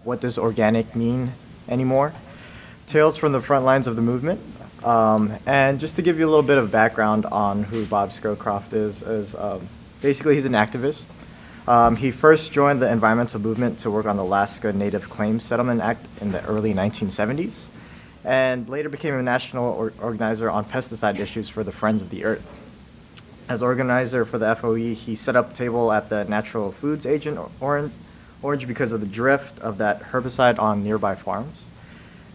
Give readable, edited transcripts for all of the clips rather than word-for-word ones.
what does organic mean anymore. Tales from the front lines of the movement. And just to give you a little bit of background on who Bob Scowcroft is basically he's an activist. He first joined the environmental movement to work on the Alaska Native Claims Settlement Act in the early 1970s, and later became a national organizer on pesticide issues for the Friends of the Earth. As organizer for the FOE, he set up table at the Natural Foods Agent Orange because of the drift of that herbicide on nearby farms.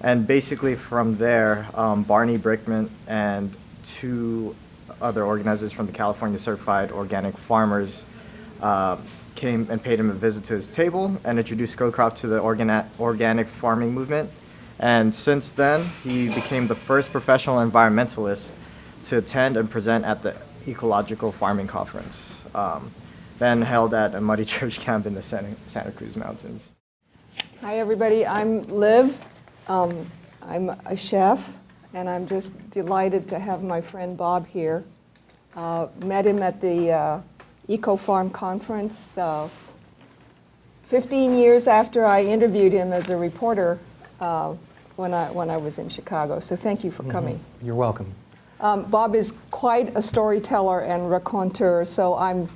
And basically from there, Barney Brickman and two other organizers from the California Certified Organic Farmers came and paid him a visit to his table and introduced Scowcroft to the organic farming movement. And since then, he became the first professional environmentalist to attend and present at the Ecological Farming Conference, then held at a muddy church camp in the Santa Cruz Mountains. Hi everybody, I'm Liv. I'm a chef, and I'm just delighted to have my friend Bob here. Met him at the Eco Farm Conference 15 years after I interviewed him as a reporter when I was in Chicago. So thank you for coming. You're welcome. Bob is quite a storyteller and raconteur, so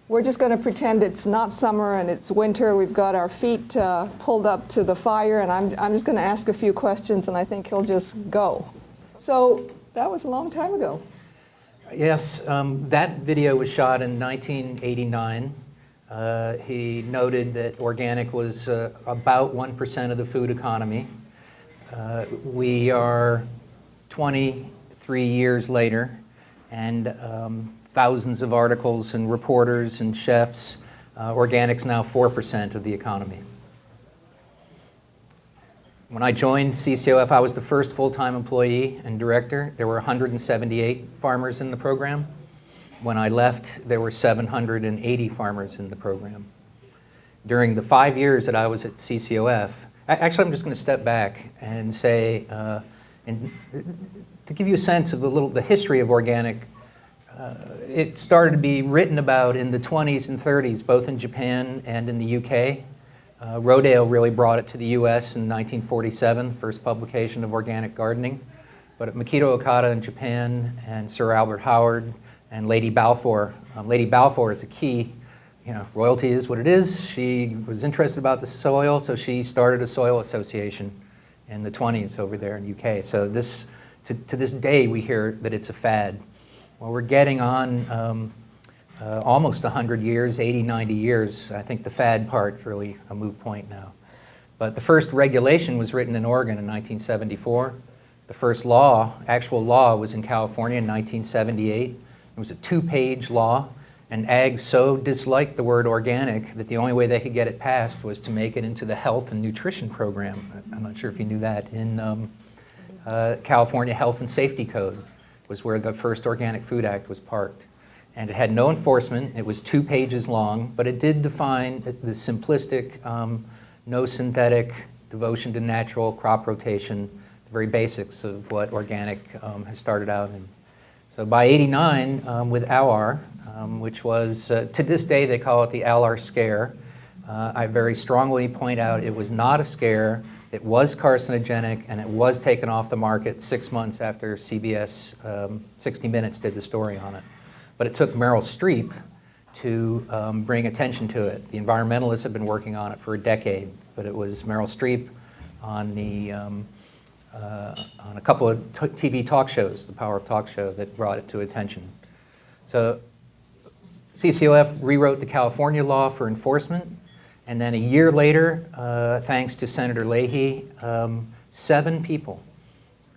we're just going to pretend it's not summer and it's winter. We've got our feet pulled up to the fire, and I'm just going to ask a few questions, and I think he'll just go. So that was a long time ago. Yes, that video was shot in 1989. He noted that organic was about 1% of the food economy. We are 23 years later, and thousands of articles and reporters and chefs. Organic's now 4% of the economy. When I joined CCOF, I was the first full-time employee and director. There were 178 farmers in the program. When I left, there were 780 farmers in the program. During the 5 years that I was at CCOF, actually I'm just going to step back and say, and to give you a sense of the history of organic, it started to be written about in the 20s and 30s, both in Japan and in the UK. Rodale really brought it to the US in 1947, first publication of organic gardening. But Mikito Okada in Japan and Sir Albert Howard and Lady Balfour. Lady Balfour is a key, royalty is what it is. She was interested about the soil, so she started a soil association in the 20s over there in the UK. So to this day, we hear that it's a fad. Well, we're getting on almost 100 years, 80, 90 years. I think the fad part's really a moot point now. But the first regulation was written in Oregon in 1974. The first actual law, was in California in 1978. It was a 2-page law, and ag so disliked the word organic that the only way they could get it passed was to make it into the health and nutrition program. I'm not sure if you knew that. In California Health and Safety Code was where the first Organic Food Act was parked. And it had no enforcement. It was 2 pages long, but it did define the simplistic, no synthetic, devotion to natural, crop rotation, the very basics of what organic has started out in. So by '89, with ALAR, which was, to this day they call it the ALAR scare, I very strongly point out it was not a scare. It was carcinogenic, and it was taken off the market 6 months after CBS 60 Minutes did the story on it. But it took Meryl Streep to bring attention to it. The environmentalists have been working on it for a decade, but it was Meryl Streep on a couple of TV talk shows, the Power of Talk show, that brought it to attention. So CCOF rewrote the California law for enforcement. And then a year later, thanks to Senator Leahy, 7 people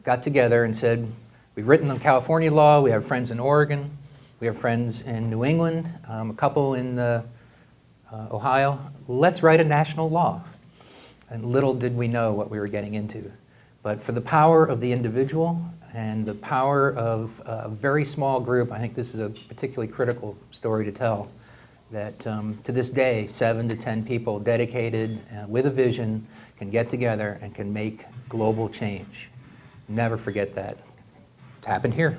got together and said, we've written the California law, we have friends in Oregon, we have friends in New England, a couple in Ohio. Let's write a national law. And little did we know what we were getting into. But for the power of the individual and the power of a very small group, I think this is a particularly critical story to tell. That to this day, 7 to 10 people dedicated with a vision can get together and can make global change. Never forget that. It's happened here.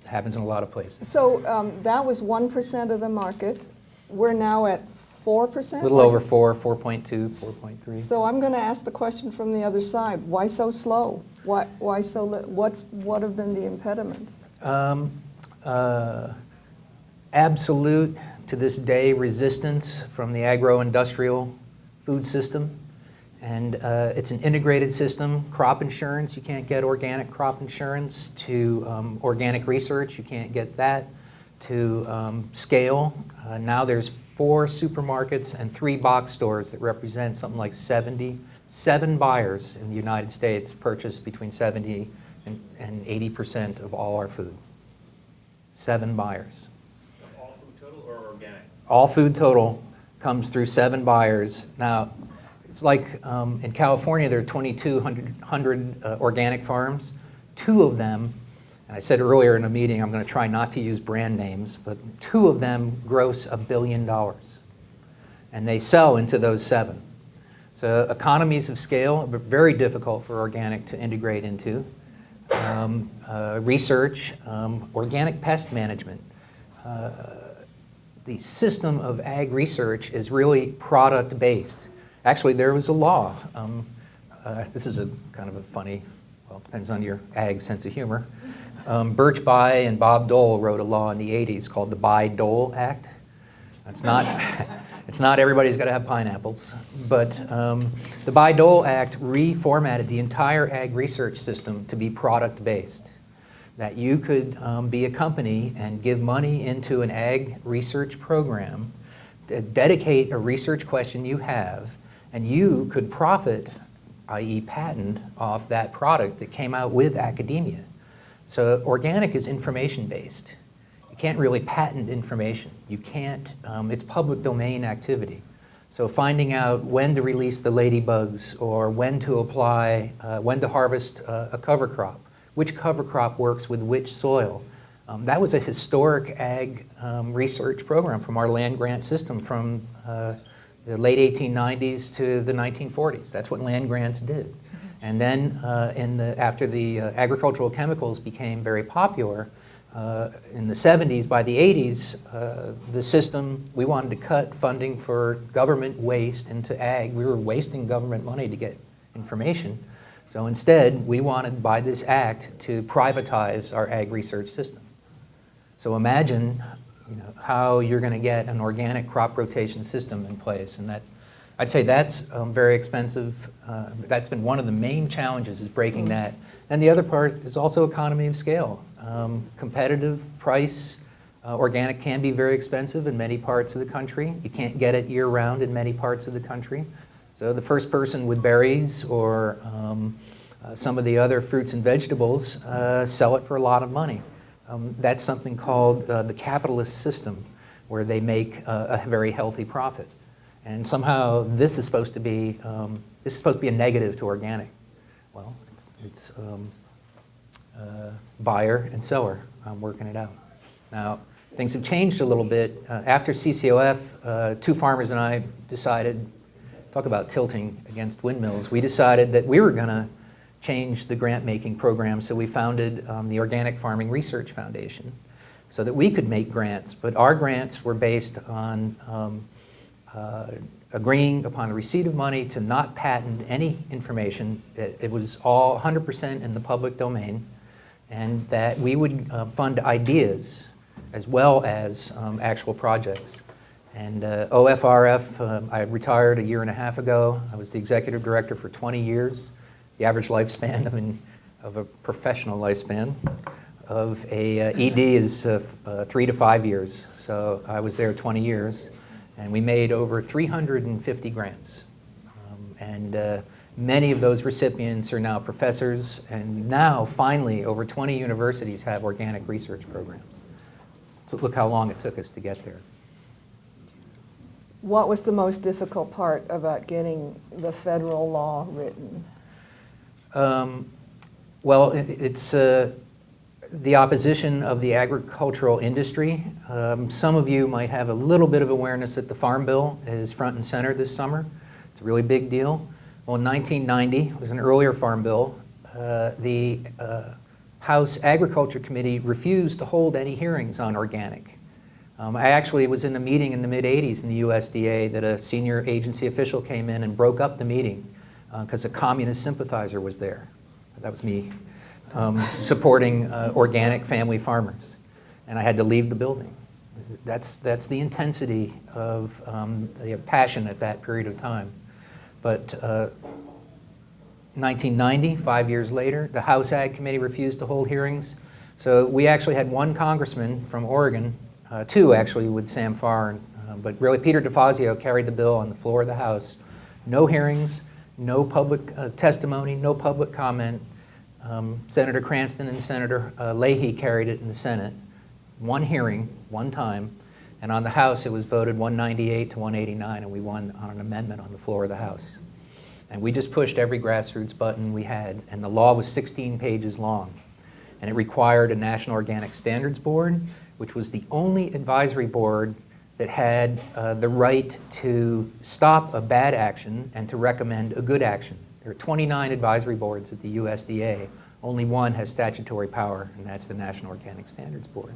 It happens in a lot of places. So that was 1% of the market. We're now at 4%? A little over 4, 4.2, 4.3. So I'm going to ask the question from the other side. Why so slow? Why so what have been the impediments? Absolute, to this day, resistance from the agro-industrial food system. And it's an integrated system. Crop insurance, you can't get organic crop insurance. To organic research, you can't get that. To scale, now there's 4 supermarkets and 3 box stores that represent something like 77 buyers in the United States purchase between 70 and 80% of all our food. 7 buyers. All food total or organic? All food total comes through 7 buyers. Now, it's like in California, there are 2,200 organic farms. 2 of them, and I said earlier in a meeting, I'm going to try not to use brand names, but 2 of them gross $1 billion. And they sell into those 7. So economies of scale are very difficult for organic to integrate into. Research, organic pest management. The system of ag research is really product-based. Actually, there was a law. This is a kind of a funny, well, it depends on your ag sense of humor. Birch Bayh and Bob Dole wrote a law in the 80s called the Bayh-Dole Act. It's not everybody's got to have pineapples, but the Bayh-Dole Act reformatted the entire ag research system to be product-based. That you could be a company and give money into an ag research program, dedicate a research question you have, and you could profit, i.e. patent, off that product that came out with academia. So organic is information-based. You can't really patent information. You can't, it's public domain activity. So finding out when to release the ladybugs or when to apply, when to harvest a cover crop, which cover crop works with which soil. That was a historic ag research program from our land grant system from the late 1890s to the 1940s. That's what land grants did. And then after the agricultural chemicals became very popular, in the 70s, by the 80s, the system, we wanted to cut funding for government waste into ag. We were wasting government money to get information. So instead, we wanted, by this act, to privatize our ag research system. So imagine, how you're going to get an organic crop rotation system in place. And that, I'd say that's very expensive. That's been one of the main challenges, is breaking that. And the other part is also economy of scale. Competitive price. Organic can be very expensive in many parts of the country. You can't get it year-round in many parts of the country. So the first person with berries or some of the other fruits and vegetables sell it for a lot of money. That's something called the capitalist system, where they make a very healthy profit. And somehow this is supposed to be a negative to organic. Well, it's buyer and seller working it out. Now, things have changed a little bit. After CCOF, 2 farmers and I decided, talk about tilting against windmills, we decided that we were going to change the grant-making program, so we founded the Organic Farming Research Foundation so that we could make grants. But our grants were based on agreeing upon a receipt of money to not patent any information. It was all 100% in the public domain, and that we would fund ideas as well as actual projects. And OFRF, I retired a year and a half ago. I was the executive director for 20 years. The average lifespan of a professional lifespan of a ED is 3 to 5 years. So I was there 20 years, and we made over 350 grants. Many of those recipients are now professors, and now, finally, over 20 universities have organic research programs. So look how long it took us to get there. What was the most difficult part about getting the federal law written? Well, it's the opposition of the agricultural industry. Some of you might have a little bit of awareness that the Farm Bill is front and center this summer. It's a really big deal. Well, in 1990, it was an earlier Farm Bill, the House Agriculture Committee refused to hold any hearings on organic. I actually was in a meeting in the mid-'80s in the USDA that a senior agency official came in and broke up the meeting because a communist sympathizer was there. That was me, supporting organic family farmers. And I had to leave the building. That's the intensity of the passion at that period of time. But 1990, 5 years later, the House Ag Committee refused to hold hearings. So we actually had one congressman from Oregon, two actually with Sam Farr, but really Peter DeFazio carried the bill on the floor of the House. No hearings, no public testimony, no public comment. Senator Cranston and Senator Leahy carried it in the Senate. One hearing, one time, and on the House it was voted 198 to 189, and we won on an amendment on the floor of the House. And we just pushed every grassroots button we had, and the law was 16 pages long. And it required a National Organic Standards Board, which was the only advisory board that had the right to stop a bad action and to recommend a good action. There are 29 advisory boards at the USDA. Only one has statutory power, and that's the National Organic Standards Board.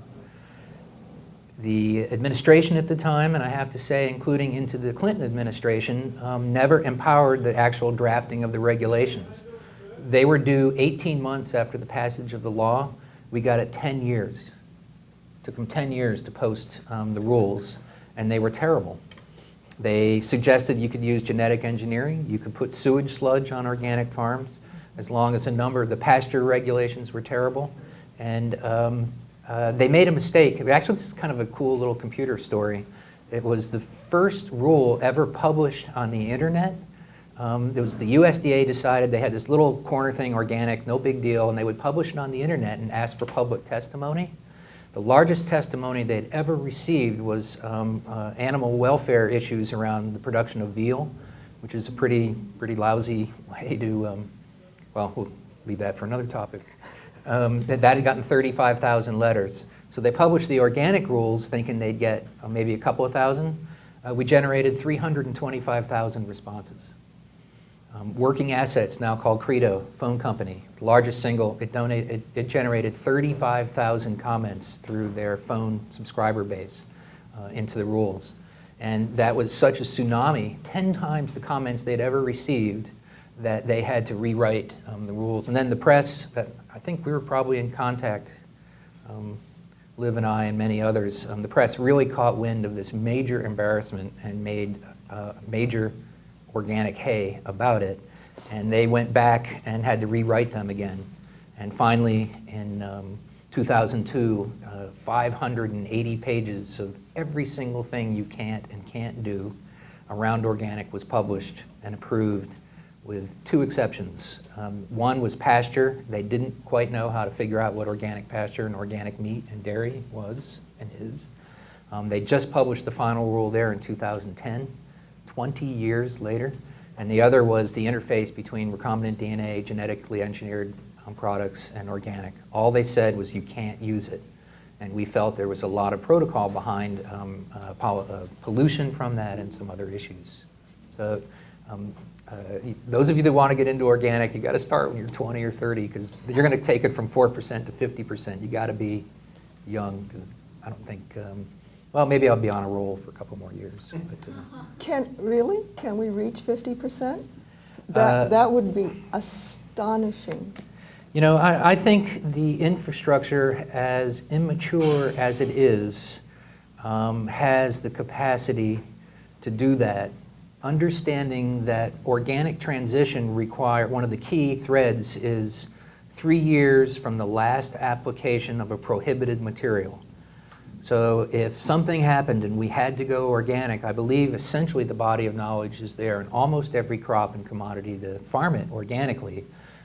The administration at the time, and I have to say, including into the Clinton administration, never empowered the actual drafting of the regulations. They were due 18 months after the passage of the law. We got it 10 years. It took them 10 years to post the rules, and they were terrible. They suggested you could use genetic engineering. You could put sewage sludge on organic farms, as long as a number of the pasture regulations were terrible. And they made a mistake. Actually, this is kind of a cool little computer story. It was the first rule ever published on the internet. There was the USDA decided they had this little corner thing, organic, no big deal, and they would publish it on the internet and ask for public testimony. The largest testimony they'd ever received was animal welfare issues around the production of veal, which is a pretty lousy way to, well, we'll leave that for another topic. That had gotten 35,000 letters. So they published the organic rules thinking they'd get maybe a couple of thousand. We generated 325,000 responses. Working Assets, now called Credo, phone company, the largest single, it generated 35,000 comments through their phone subscriber base into the rules. And that was such a tsunami, 10 times the comments they'd ever received, that they had to rewrite the rules. And then the press, I think we were probably in contact, Liv and I and many others, the press really caught wind of this major embarrassment and made major organic hay about it. And they went back and had to rewrite them again. And finally, in 2002, 580 pages of every single thing you can't and can't do around organic was published and approved, with two exceptions. One was pasture. They didn't quite know how to figure out what organic pasture and organic meat and dairy was and is. They just published the final rule there in 2010, 20 years later. And the other was the interface between recombinant DNA, genetically engineered products, and organic. All they said was you can't use it. And we felt there was a lot of protocol behind pollution from that and some other issues. So those of you that want to get into organic, you got to start when you're 20 or 30, because you're going to take it from 4% to 50%. You got to be young, because I don't think, well, maybe I'll be on a roll for a couple more years. But, Can we reach 50%? That would be astonishing. you know, I think the infrastructure, as immature as it is, has the capacity to do that. Understanding that organic transition one of the key threads is 3 years from the last application of a prohibited material. So if something happened and we had to go organic, I believe essentially the body of knowledge is there in almost every crop and commodity to farm it organically,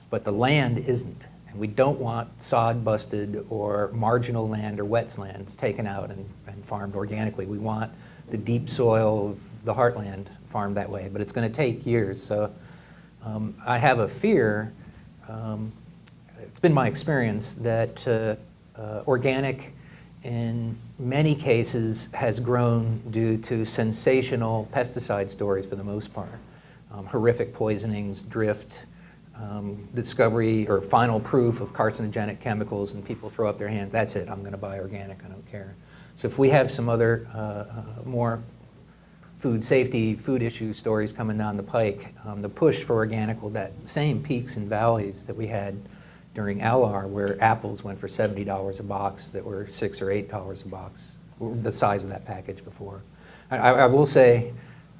but the land isn't. And we don't want sod busted or marginal land or wetlands taken out and farmed organically. We want the deep soil of the heartland farmed that way, but it's going to take years. So I have a fear, it's been my experience, that organic in many cases has grown due to sensational pesticide stories for the most part. Horrific poisonings, drift, discovery or final proof of carcinogenic chemicals, and people throw up their hands. That's it, I'm going to buy organic, I don't care. So if we have some other more food safety, food issue stories coming down the pike, the push for organic will that same peaks and valleys that we had during ALAR, where apples went for $70 a box that were $6 or $8 a box, the size of that package before. I will say,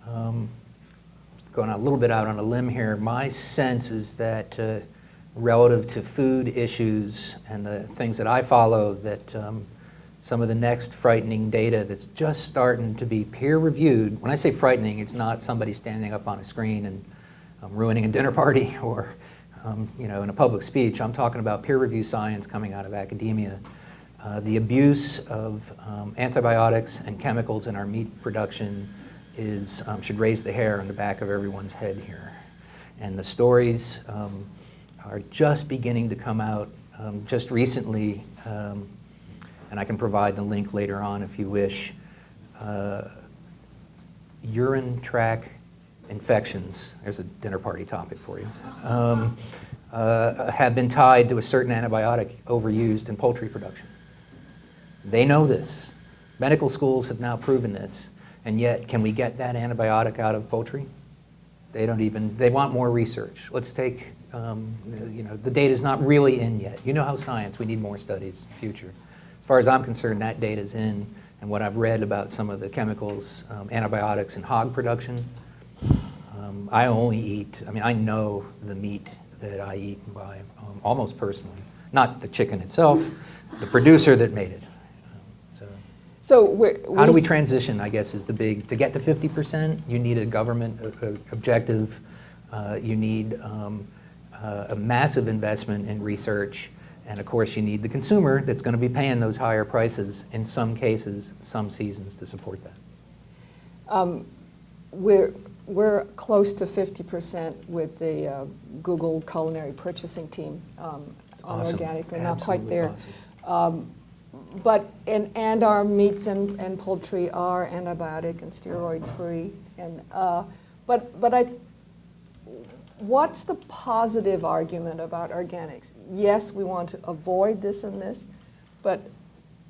going a little bit out on a limb here, my sense is that relative to food issues and the things that I follow, that some of the next frightening data that's just starting to be peer-reviewed. When I say frightening, it's not somebody standing up on a screen and ruining a dinner party or in a public speech. I'm talking about peer-reviewed science coming out of academia. The abuse of antibiotics and chemicals in our meat production should raise the hair on the back of everyone's head here. And the stories are just beginning to come out just recently, and I can provide the link later on if you wish. Urine tract infections, there's a dinner party topic for you, have been tied to a certain antibiotic overused in poultry production. They know this. Medical schools have now proven this, and yet can we get that antibiotic out of poultry? They want more research. Let's take, the data's not really in yet. You know how science, we need more studies, future. As far as I'm concerned, that data's in, and what I've read about some of the chemicals, antibiotics in hog production, I only eat, I know the meat that I eat by almost personally, not the chicken itself, the producer that made it. So how do we transition, I guess, is the big, to get to 50%, you need a government objective, you need a massive investment in research, and of course you need the consumer that's going to be paying those higher prices in some cases, some seasons to support that. We're close to 50% with the Google culinary purchasing team on awesome. Organic. We're not Absolutely quite there. awesome. And our meats and poultry are antibiotic and steroid free. What's the positive argument about organics? Yes, we want to avoid this and this, but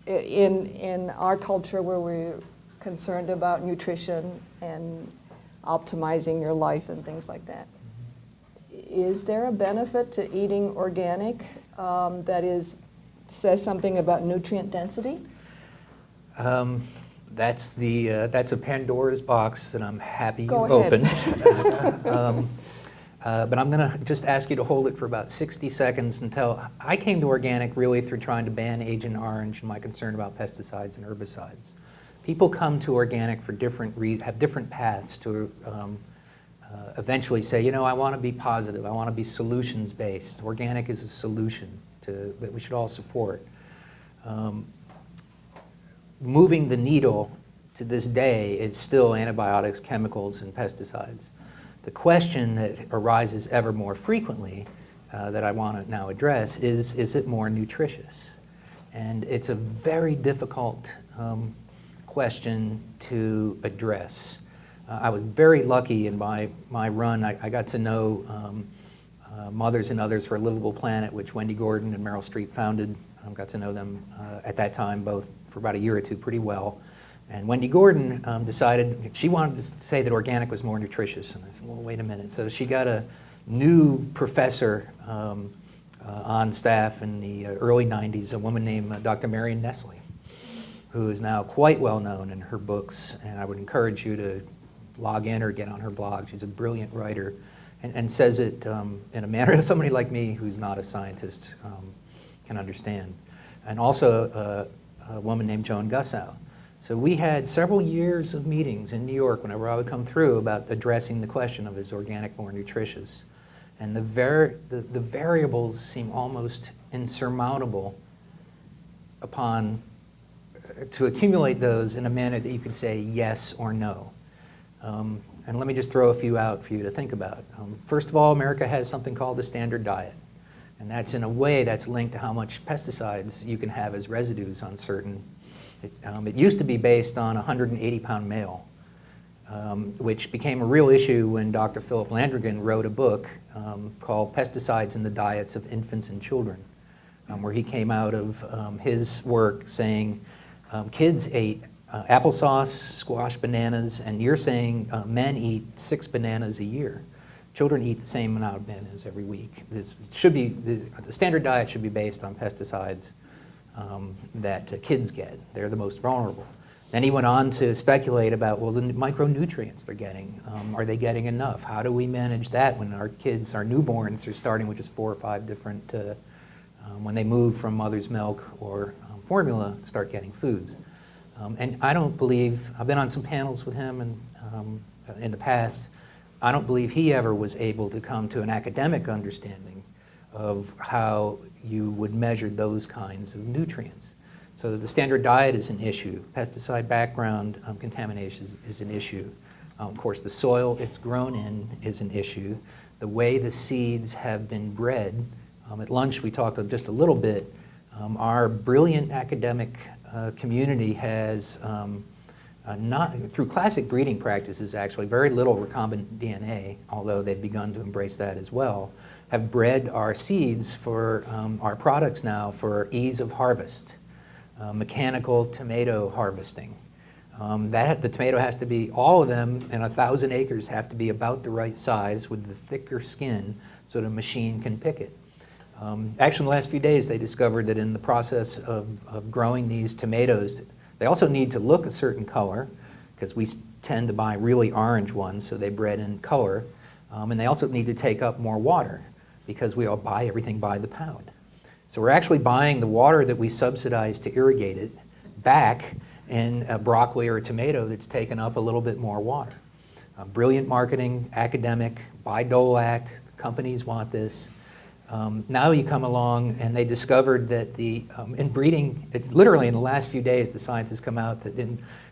in our culture where we're concerned about nutrition and optimizing your life and things like that, is there a benefit to eating organic that says something about nutrient density? That's a Pandora's box that I'm happy you Go ahead. opened. But I'm going to just ask you to hold it for about 60 seconds until I came to organic really through trying to ban Agent Orange and my concern about pesticides and herbicides. People come to organic for have different paths to eventually say, I want to be positive, I want to be solutions-based. Organic is a solution that we should all support. Moving the needle to this day is still antibiotics, chemicals, and pesticides. The question that arises ever more frequently that I want to now address is it more nutritious? And it's a very difficult question to address. I was very lucky in my run. I got to know Mothers and Others for a Livable Planet, which Wendy Gordon and Meryl Streep founded. Got to know them at that time, both for about a year or two, pretty well. And Wendy Gordon decided she wanted to say that organic was more nutritious. And I said, well, wait a minute. So she got a new professor on staff in the early 90s, a woman named Dr. Marion Nestle, who is now quite well known in her books. And I would encourage you to log in or get on her blog. She's a brilliant writer and says it in a manner that somebody like me who's not a scientist can understand. And also a woman named Joan Gussow. So we had several years of meetings in New York whenever I would come through about addressing the question of is organic more nutritious? And the variables seem almost insurmountable to accumulate those in a manner that you could say yes or no. And let me just throw a few out for you to think about. First of all, America has something called the standard diet. And that's in a way that's linked to how much pesticides you can have as residues on certain. It used to be based on a 180-pound male, which became a real issue when Dr. Philip Landrigan wrote a book called Pesticides in the Diets of Infants and Children, where he came out of his work saying kids ate applesauce, squash, bananas, and you're saying men eat 6 bananas a year. Children eat the same amount of bananas every week. This should be, the standard diet should be based on pesticides that kids get. They're the most vulnerable. Then he went on to speculate about, well, the micronutrients they're getting. Are they getting enough? How do we manage that when our kids, our newborns, are starting with just 4 or 5 different, when they move from mother's milk or formula, start getting foods. And I don't believe, I've been on some panels with him in the past, I don't believe he ever was able to come to an academic understanding of how you would measure those kinds of nutrients. So the standard diet is an issue. Pesticide background contamination is an issue. Of course, the soil it's grown in is an issue. The way the seeds have been bred. At lunch, we talked just a little bit. Our brilliant academic community has, not through classic breeding practices actually, very little recombinant DNA, although they've begun to embrace that as well, have bred our seeds for our products now for ease of harvest. Mechanical tomato harvesting. The tomato has to be, all of them in 1,000 acres have to be about the right size with the thicker skin so the machine can pick it. Actually, in the last few days, they discovered that in the process of growing these tomatoes, they also need to look a certain color, because we tend to buy really orange ones, so they bred in color. And they also need to take up more water, because we all buy everything by the pound. So we're actually buying the water that we subsidize to irrigate it back in a broccoli or a tomato that's taken up a little bit more water. Brilliant marketing, academic, buy Dole Act, companies want this. Now you come along and they discovered that in breeding, literally in the last few days, the science has come out that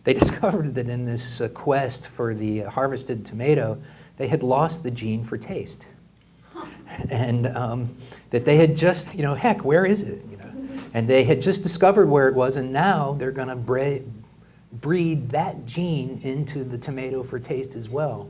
they discovered that in this quest for the harvested tomato, they had lost the gene for taste. And that they had just, heck, where is it? And they had just discovered where it was, and now they're going to breed that gene into the tomato for taste as well.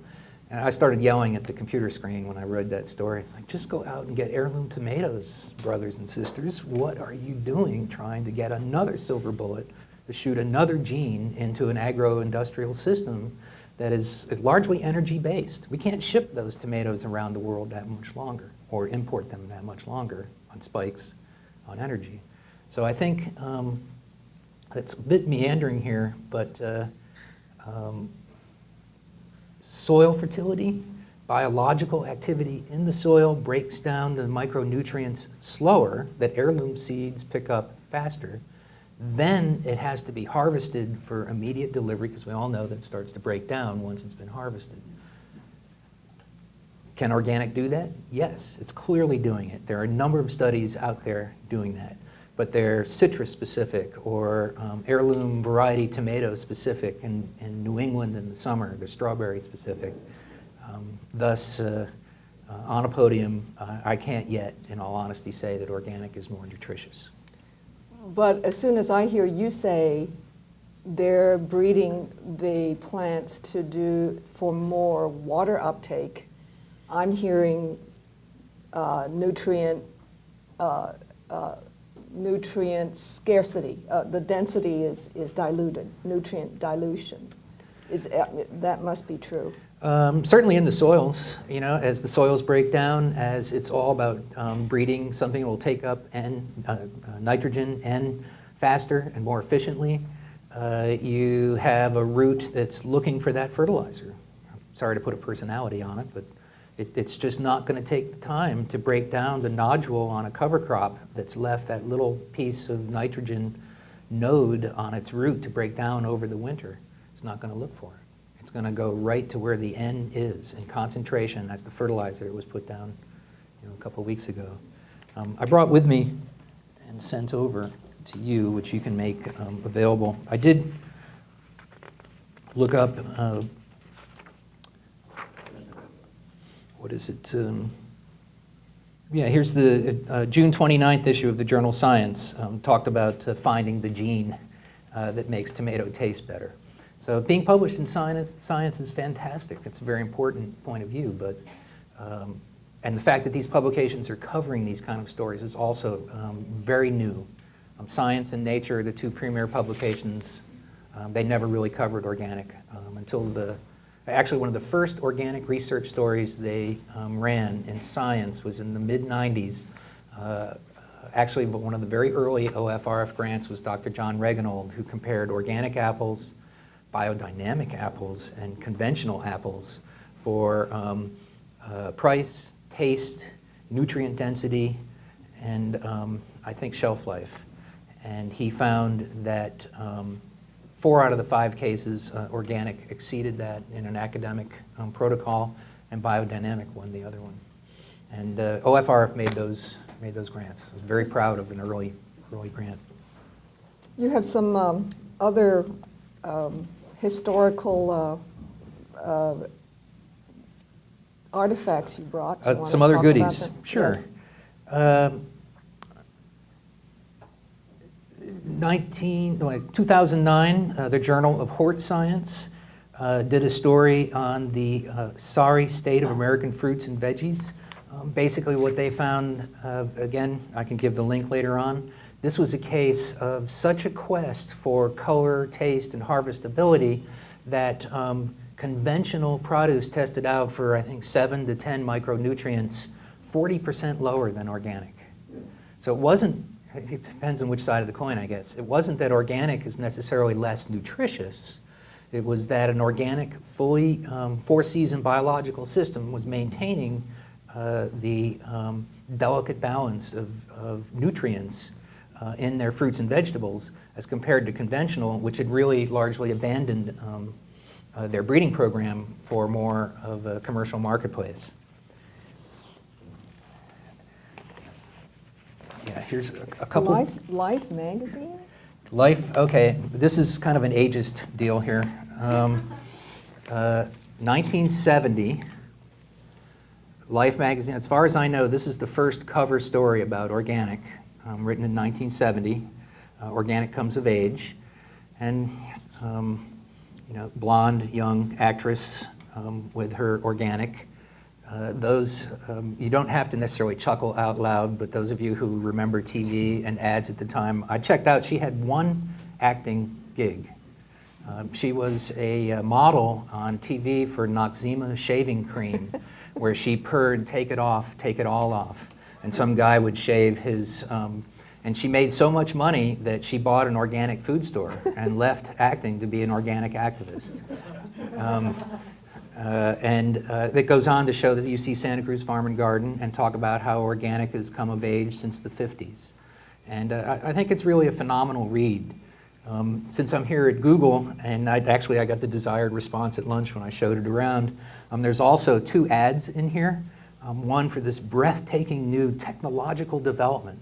And I started yelling at the computer screen when I read that story. It's like, just go out and get heirloom tomatoes, brothers and sisters. What are you doing trying to get another silver bullet to shoot another gene into an agro-industrial system that is largely energy-based? We can't ship those tomatoes around the world that much longer, or import them that much longer on spikes on energy. So I think that's a bit meandering here, but soil fertility, biological activity in the soil breaks down the micronutrients slower, that heirloom seeds pick up faster. Then it has to be harvested for immediate delivery, because we all know that it starts to break down once it's been harvested. Can organic do that? Yes, it's clearly doing it. There are a number of studies out there doing that, but they're citrus specific or heirloom variety tomato specific in New England in the summer. They're strawberry specific. Thus, on a podium, I can't yet, in all honesty, say that organic is more nutritious. But as soon as I hear you say they're breeding the plants to do for more water uptake, I'm hearing nutrient scarcity. The density is diluted, nutrient dilution. That must be true. Certainly in the soils, as the soils break down, as it's all about breeding something that will take up nitrogen and faster and more efficiently, you have a root that's looking for that fertilizer. I'm sorry to put a personality on it, but it's just not going to take the time to break down the nodule on a cover crop that's left that little piece of nitrogen node on its root to break down over the winter. It's not going to look for it. It's going to go right to where the N is in concentration. That's the fertilizer that was put down a couple of weeks ago. I brought with me and sent over to you, which you can make available. I did look up, what is it? Yeah, here's the June 29th issue of the journal Science. Talked about finding the gene that makes tomato taste better. So being published in Science is fantastic. That's a very important point of view. But and the fact that these publications are covering these kind of stories is also very new. Science and Nature are the two premier publications. They never really covered organic until actually one of the first organic research stories they ran in Science was in the mid-90s. Actually, one of the very early OFRF grants was Dr. John Reganold, who compared organic apples, biodynamic apples, and conventional apples for price, taste, nutrient density, and I think shelf life. And he found that 4 out of the 5 cases, organic exceeded that in an academic protocol, and biodynamic won the other one. And OFRF made those grants. I was very proud of an early grant. You have some other historical artifacts you brought. You wanna Some other talk about goodies, them? sure. Yes. 2009, the Journal of Hort Science did a story on the sorry state of American fruits and veggies. Basically what they found, again, I can give the link later on, this was a case of such a quest for color, taste, and harvestability that conventional produce tested out for, I think, 7 to 10 micronutrients, 40% lower than organic. So it wasn't, it depends on which side of the coin, I guess. It wasn't that organic is necessarily less nutritious. It was that an organic, fully four-season biological system was maintaining the delicate balance of nutrients in their fruits and vegetables as compared to conventional, which had really largely abandoned their breeding program for more of a commercial marketplace. Yeah, here's a couple. Life magazine? Life, okay, this is kind of an ageist deal here. 1970, Life magazine, as far as I know, this is the first cover story about organic, written in 1970. Organic comes of age. And, you know, blonde, young actress with her organic. You don't have to necessarily chuckle out loud, but those of you who remember TV and ads at the time, I checked out, she had 1 acting gig. She was a model on TV for Noxzema shaving cream, where she purred, take it off, take it all off. And some guy would shave his, and she made so much money that she bought an organic food store and left acting to be an organic activist. It goes on to show that you see Santa Cruz Farm and Garden and talk about how organic has come of age since the 50s. And I think it's really a phenomenal read. Since I'm here at Google, and I got the desired response at lunch when I showed it around, there's also 2 ads in here. One for this breathtaking new technological development.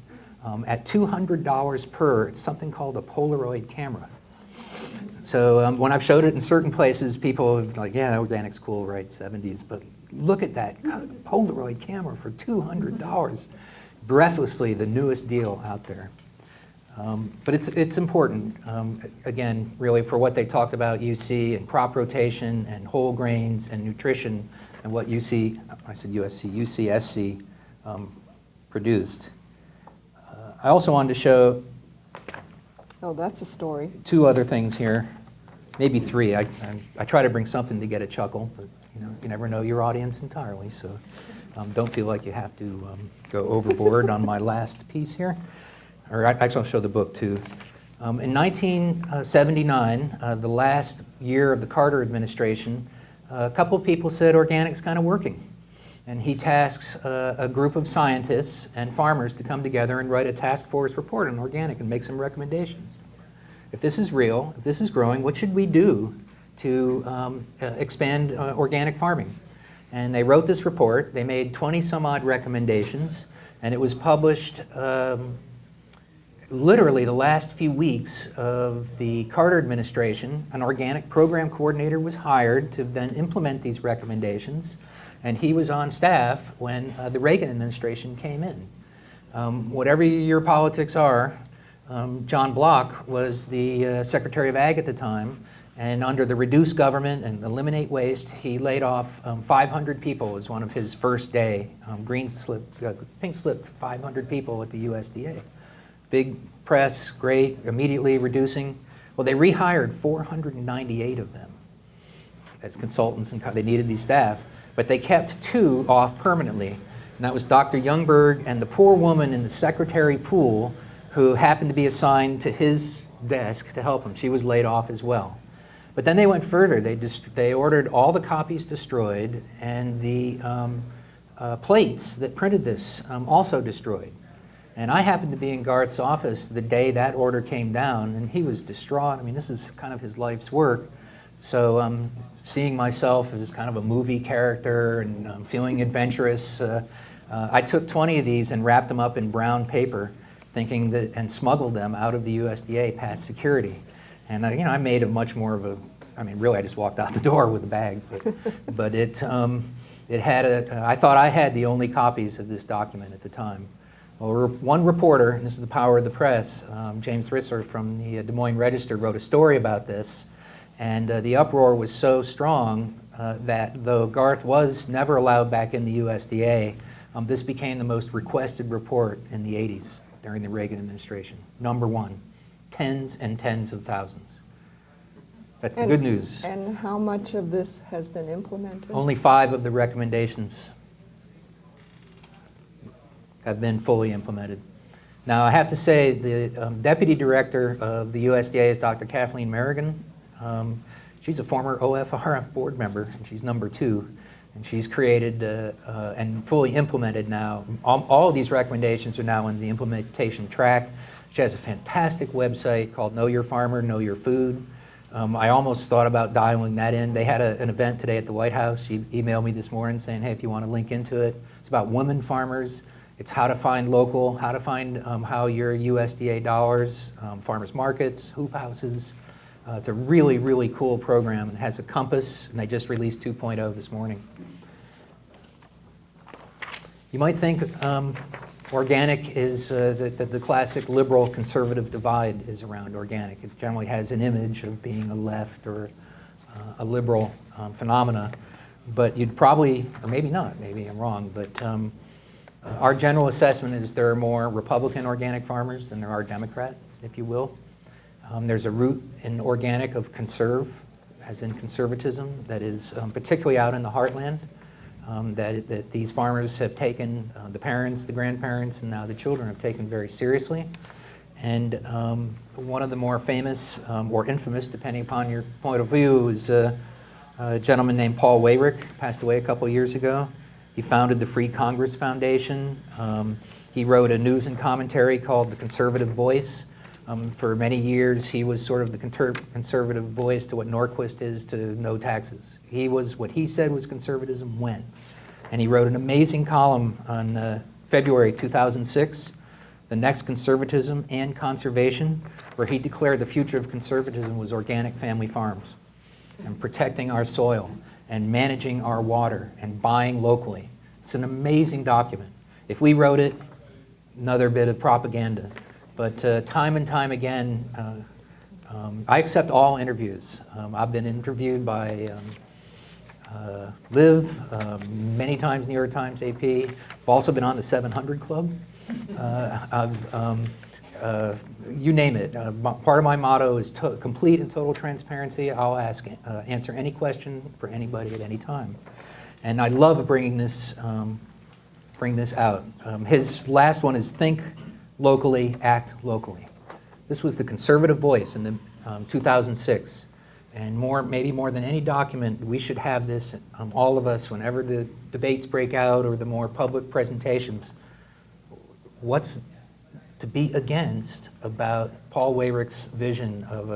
At $200 per, it's something called a Polaroid camera. So when I've showed it in certain places, people are like, yeah, organic's cool, right, 70s, but look at that Polaroid camera for $200. Breathlessly the newest deal out there. But it's important, again, really for what they talked about UC and crop rotation and whole grains and nutrition and what UC, I said USC, UCSC produced. I also wanted to show Oh, that's a story. 2 other things here, maybe 3. I try to bring something to get a chuckle, but you know, you never know your audience entirely, so don't feel like you have to go overboard on my last piece here. Or actually, I'll show the book too. In 1979, the last year of the Carter administration, a couple of people said organic's kind of working. And he tasks a group of scientists and farmers to come together and write a task force report on organic and make some recommendations. If this is real, if this is growing, what should we do to expand organic farming? And they wrote this report. They made 20 some odd recommendations, and it was published literally the last few weeks of the Carter administration. An organic program coordinator was hired to then implement these recommendations, and he was on staff when the Reagan administration came in. Whatever your politics are, John Block was the Secretary of Ag at the time, and under the reduce government and eliminate waste, he laid off 500 people as one of his first day. Pink slipped 500 people at the USDA. big press, great, immediately reducing. Well, they rehired 498 of them as consultants, and they needed these staff, but they kept 2 off permanently, and that was Dr. Youngberg and the poor woman in the secretary pool who happened to be assigned to his desk to help him. She was laid off as well. But then they went further. They ordered all the copies destroyed, and the plates that printed this also destroyed. And I happened to be in Garth's office the day that order came down, and he was distraught. I mean, this is kind of his life's work. So seeing myself as kind of a movie character and feeling adventurous, I took 20 of these and wrapped them up in brown paper, thinking that, and smuggled them out of the USDA past security. And I made a much more of a, I mean, really I just walked out the door with a bag, but it had I thought I had the only copies of this document at the time. Well, one reporter, and this is the power of the press, James Rissler from the Des Moines Register wrote a story about this, and the uproar was so strong that though Garth was never allowed back in the USDA, this became the most requested report in the 80s during the Reagan administration. #1, tens and tens of thousands. That's the good news. And how much of this has been implemented? Only 5 of the recommendations have been fully implemented. Now, I have to say the deputy director of the USDA is Dr. Kathleen Merrigan. She's a former OFRF board member, and she's #2. And she's created and fully implemented now. All of these recommendations are now in the implementation track. She has a fantastic website called Know Your Farmer, Know Your Food. I almost thought about dialing that in. They had an event today at the White House. She emailed me this morning saying, hey, if you want to link into it. It's about women farmers. It's how to find local, how to find how your USDA dollars, farmers markets, hoop houses. It's a really, really cool program. It has a compass, and they just released 2.0 this morning. You might think organic is the classic liberal conservative divide is around organic. It generally has an image of being a left or a liberal phenomena, but you'd probably, or maybe not, maybe I'm wrong, but our general assessment is there are more Republican organic farmers than there are Democrat, if you will. There's a root in organic of conserve, as in conservatism, that is particularly out in the heartland, that these farmers have taken, the parents, the grandparents, and now the children have taken very seriously. And one of the more famous, or infamous, depending upon your point of view, is a gentleman named Paul Weyrich, passed away a couple years ago. He founded the Free Congress Foundation. He wrote a news and commentary called The Conservative Voice. For many years, he was sort of the conservative voice to what Norquist is to no taxes. He was, what he said was conservatism when. And he wrote an amazing column on February 2006, The Next Conservatism and Conservation, where he declared the future of conservatism was organic family farms and protecting our soil and managing our water and buying locally. It's an amazing document. If we wrote it, another bit of propaganda. But time and time again, I accept all interviews. I've been interviewed by Liv, many times New York Times, AP. I've also been on the 700 Club. You name it. Part of my motto is complete and total transparency. I'll answer any question for anybody at any time. And I love bring this out. His last one is think locally, act locally. This was the conservative voice in the 2006. And maybe more than any document, we should have this, all of us, whenever the debates break out or the more public presentations. What's to be against about Paul Weyrich's vision of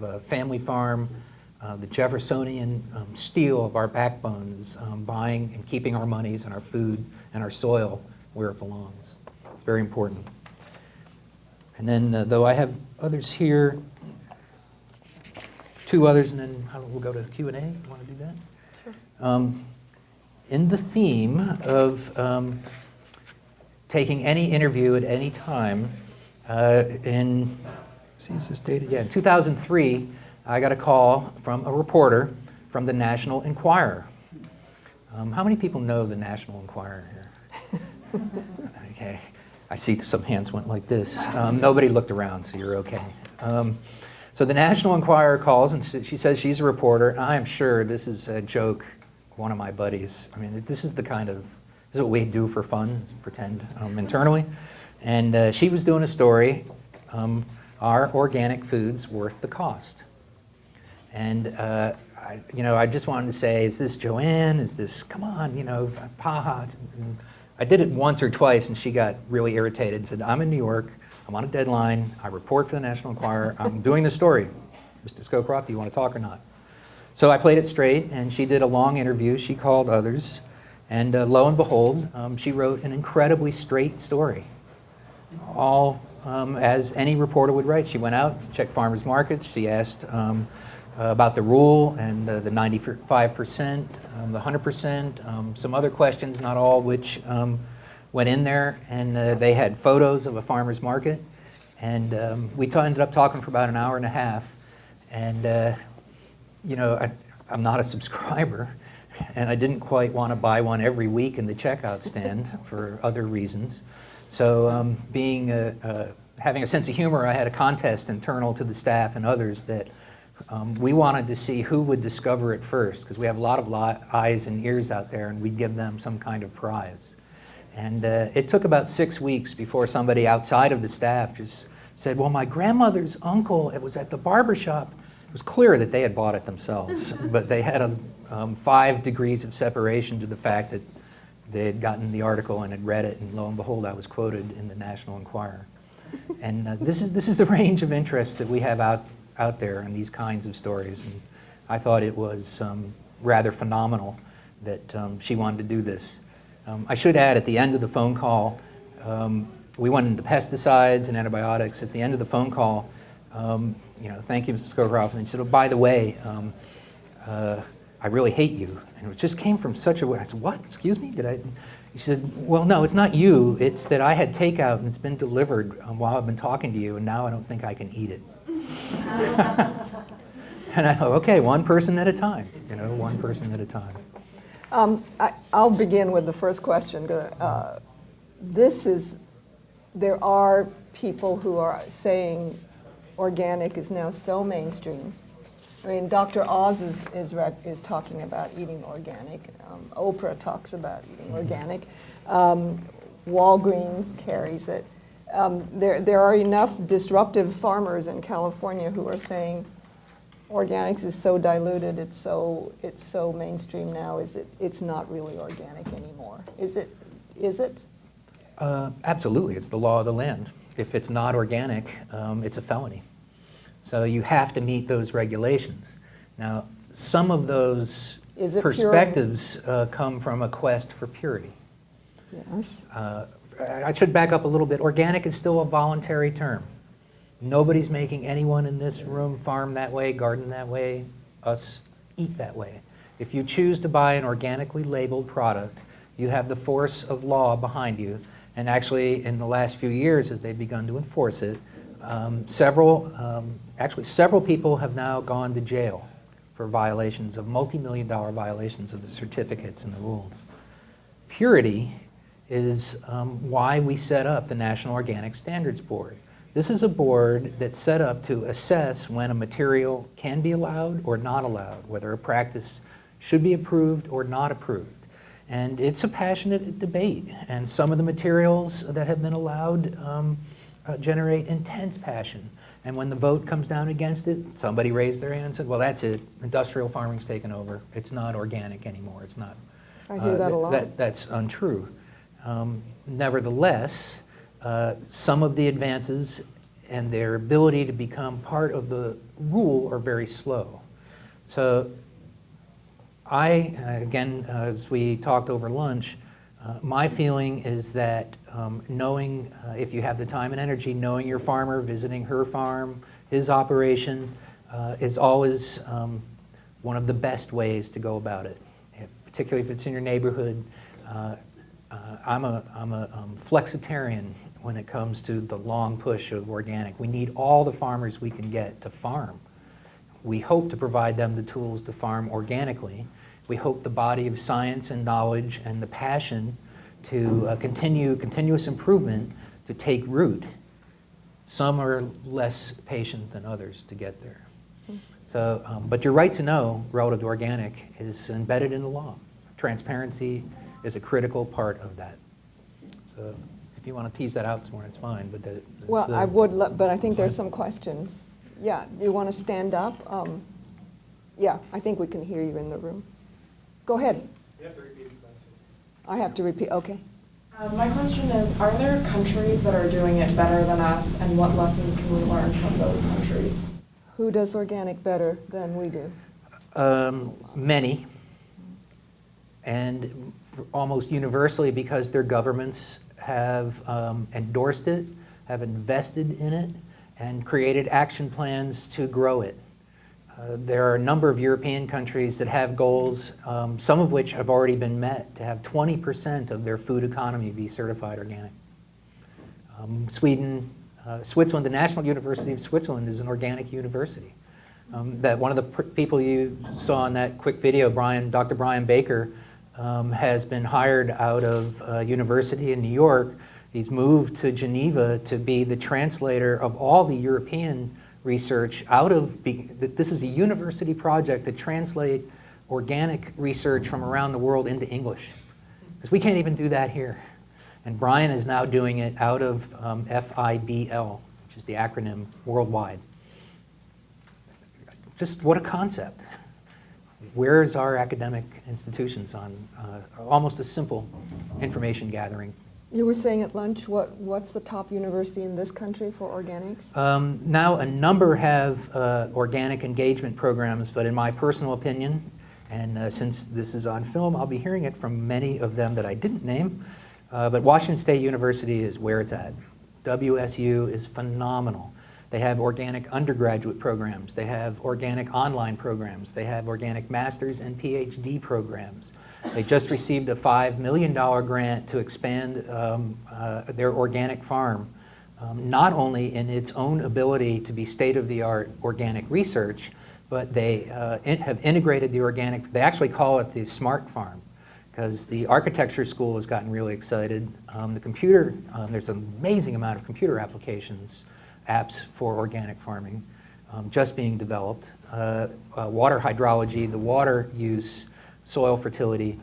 a family farm, the Jeffersonian steel of our backbones, buying and keeping our monies and our food and our soil where it belongs. It's very important. And then, though I have others here, 2 others, and then we'll go to Q&A. You want to do that? Sure. In the theme of taking any interview at any time, in 2003, I got a call from a reporter from the National Enquirer. How many people know the National Enquirer here? Okay. I see some hands went like this. Nobody looked around, so you're okay. So the National Enquirer calls, and she says she's a reporter. I am sure this is a joke, one of my buddies. I mean, this is what we do for fun, is pretend internally. And she was doing a story, are organic foods worth the cost? And I just wanted to say, is this Joanne? Is this, come on, ha. I did it once or twice, and she got really irritated and said, I'm in New York, I'm on a deadline, I report for the National Enquirer, I'm doing the story. Mr. Scowcroft, do you want to talk or not? So I played it straight, and she did a long interview. She called others, and lo and behold, she wrote an incredibly straight story, all as any reporter would write. She went out, checked farmers markets, she asked about the rule and the 95%, the 100%, some other questions, not all which went in there, and they had photos of a farmer's market, and we ended up talking for about an hour and a half, and I'm not a subscriber, and I didn't quite want to buy one every week in the checkout stand for other reasons. So having a sense of humor, I had a contest internal to the staff and others that we wanted to see who would discover it first, because we have a lot of eyes and ears out there, and we'd give them some kind of prize. And it took about 6 weeks before somebody outside of the staff just said, well, my grandmother's uncle, it was at the barber shop. It was clear that they had bought it themselves, but they had 5 degrees of separation to the fact that they had gotten the article and had read it, and lo and behold, I was quoted in the National Enquirer. And this is the range of interest that we have out there in these kinds of stories. And I thought it was rather phenomenal that she wanted to do this. I should add, at the end of the phone call, we went into pesticides and antibiotics. At the end of the phone call, thank you, Mrs. Scowcroft, and she said, oh, by the way, I really hate you. And it just came from such a way. I said, what? Excuse me? She said, well, no, it's not you. It's that I had takeout and it's been delivered while I've been talking to you, and now I don't think I can eat it. And I thought, okay, one person at a time, one person at a time. I'll begin with the first question. There are people who are saying organic is now so mainstream. I mean, Dr. Oz is talking about eating organic. Oprah talks about eating organic. Walgreens carries it. There are enough disruptive farmers in California who are saying organics is so diluted, it's so mainstream now. It's not really organic anymore. Is it? Absolutely, it's the law of the land. If it's not organic, it's a felony. So you have to meet those regulations. Now, some of those perspectives come from a quest for purity. Yes. I should back up a little bit. Organic is still a voluntary term. Nobody's making anyone in this room farm that way, garden that way, us eat that way. If you choose to buy an organically labeled product, you have the force of law behind you. And actually, in the last few years, as they've begun to enforce it, several people have now gone to jail for violations of multi-million-dollar violations of the certificates and the rules. Purity is why we set up the National Organic Standards Board. This is a board that's set up to assess when a material can be allowed or not allowed, whether a practice should be approved or not approved. And it's a passionate debate, and some of the materials that have been allowed generate intense passion. And when the vote comes down against it, somebody raised their hand and said, well, that's it, industrial farming's taken over. It's not organic anymore. It's not. I hear that a lot. That's untrue. Nevertheless, some of the advances and their ability to become part of the rule are very slow. So again, as we talked over lunch, my feeling is that knowing, if you have the time and energy, knowing your farmer, visiting her farm, his operation, is always one of the best ways to go about it, particularly if it's in your neighborhood. I'm a flexitarian when it comes to the long push of organic. We need all the farmers we can get to farm. We hope to provide them the tools to farm organically. We hope the body of science and knowledge and the passion to continuous improvement to take root. Some are less patient than others to get there. So, but your right to know relative to organic is embedded in the law. Transparency is a critical part of that. So if you want to tease that out this morning, it's fine. But Well, I would, but I think there's some questions. Yeah, do you want to stand up? Yeah, I think we can hear you in the room. Go ahead. You have to repeat the question. I have to repeat, okay. My question is, are there countries that are doing it better than us, and what lessons can we learn from those countries? Who does organic better than we do? Many, and almost universally because their governments have endorsed it, have invested in it, and created action plans to grow it. There are a number of European countries that have goals, some of which have already been met, to have 20% of their food economy be certified organic. Sweden, Switzerland, the National University of Switzerland is an organic university. That one of the people you saw in that quick video, Dr. Brian Baker, has been hired out of a university in New York. He's moved to Geneva to be the translator of all the European research out of, this is a university project to translate organic research from around the world into English. Because we can't even do that here. And Brian is now doing it out of FIBL, which is the acronym worldwide. Just what a concept. Where's our academic institutions on almost a simple information gathering? You were saying at lunch, what's the top university in this country for organics? Now a number have organic engagement programs, but in my personal opinion, and since this is on film, I'll be hearing it from many of them that I didn't name, but Washington State University is where it's at. WSU is phenomenal. They have organic undergraduate programs. They have organic online programs. They have organic master's and PhD programs. They just received a $5 million grant to expand their organic farm, not only in its own ability to be state-of-the-art organic research, but they have integrated the organic, they actually call it the smart farm, because the architecture school has gotten really excited. The computer, there's an amazing amount of computer applications, apps for organic farming, just being developed. Water hydrology, the water use, soil fertility,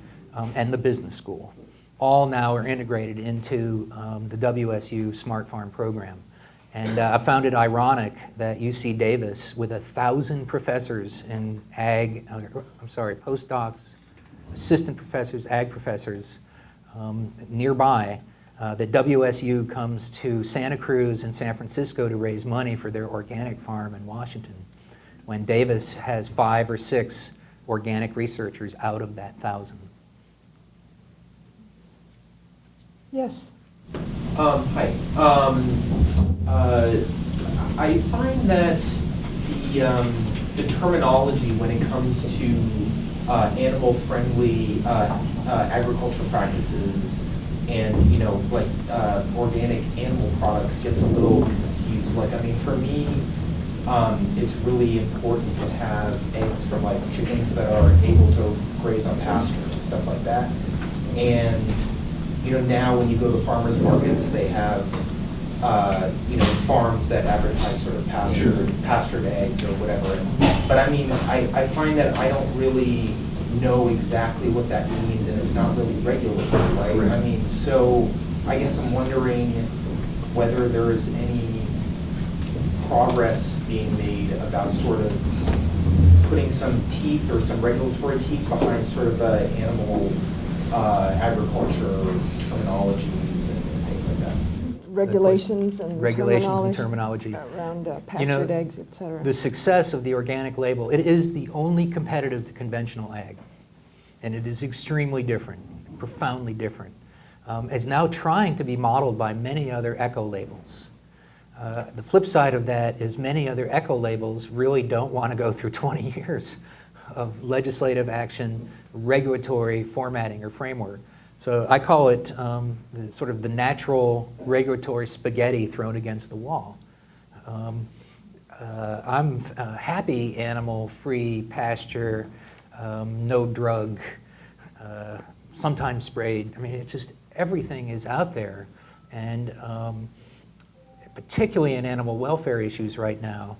and the business school. All now are integrated into the WSU Smart Farm program. And I found it ironic that UC Davis, with 1,000 professors in ag, postdocs, assistant professors, ag professors nearby, that WSU comes to Santa Cruz and San Francisco to raise money for their organic farm in Washington, when Davis has 5 or 6 organic researchers out of that 1,000. Yes. Hi. I find that the terminology when it comes to animal-friendly agriculture practices and organic animal products gets a little confused. Like, I mean, for me, it's really important to have eggs from chickens that are able to graze on pasture and stuff like that. And now when you go to farmers markets, they have farms that advertise sort of pastured eggs or whatever. But I mean, I find that I don't really know exactly what that means, and it's not really regulated, right? I mean, so I guess I'm wondering whether there is any progress being made about sort of putting some teeth or some regulatory teeth behind sort of the animal agriculture terminologies and things like that. Regulations and terminology around pastured eggs, et cetera. The success of the organic label, it is the only competitive to conventional ag, and it is extremely different, profoundly different. It's now trying to be modeled by many other eco labels. The flip side of that is many other eco labels really don't want to go through 20 years of legislative action, regulatory formatting or framework. So I call it sort of the natural regulatory spaghetti thrown against the wall. I'm happy animal-free pasture, no drug, sometimes sprayed. I mean, it's just everything is out there. And particularly in animal welfare issues right now,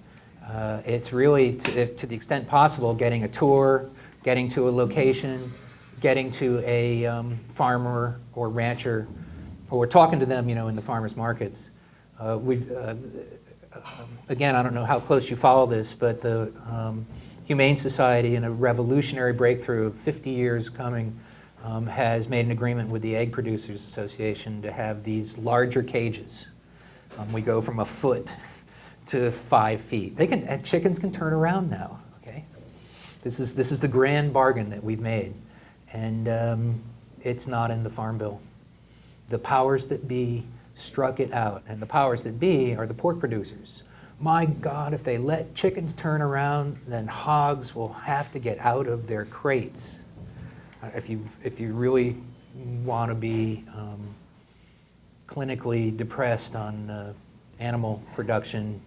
it's really, to the extent possible, getting a tour, getting to a location, getting to a farmer or rancher, or talking to them, in the farmers markets. Again, I don't know how close you follow this, but the Humane Society, in a revolutionary breakthrough of 50 years coming, has made an agreement with the Egg Producers Association to have these larger cages. We go from a foot to 5 feet. Chickens can turn around now, okay? This is the grand bargain that we've made. And it's not in the Farm Bill. The powers that be struck it out, and the powers that be are the pork producers. My God, if they let chickens turn around, then hogs will have to get out of their crates. If you really want to be clinically depressed on animal production,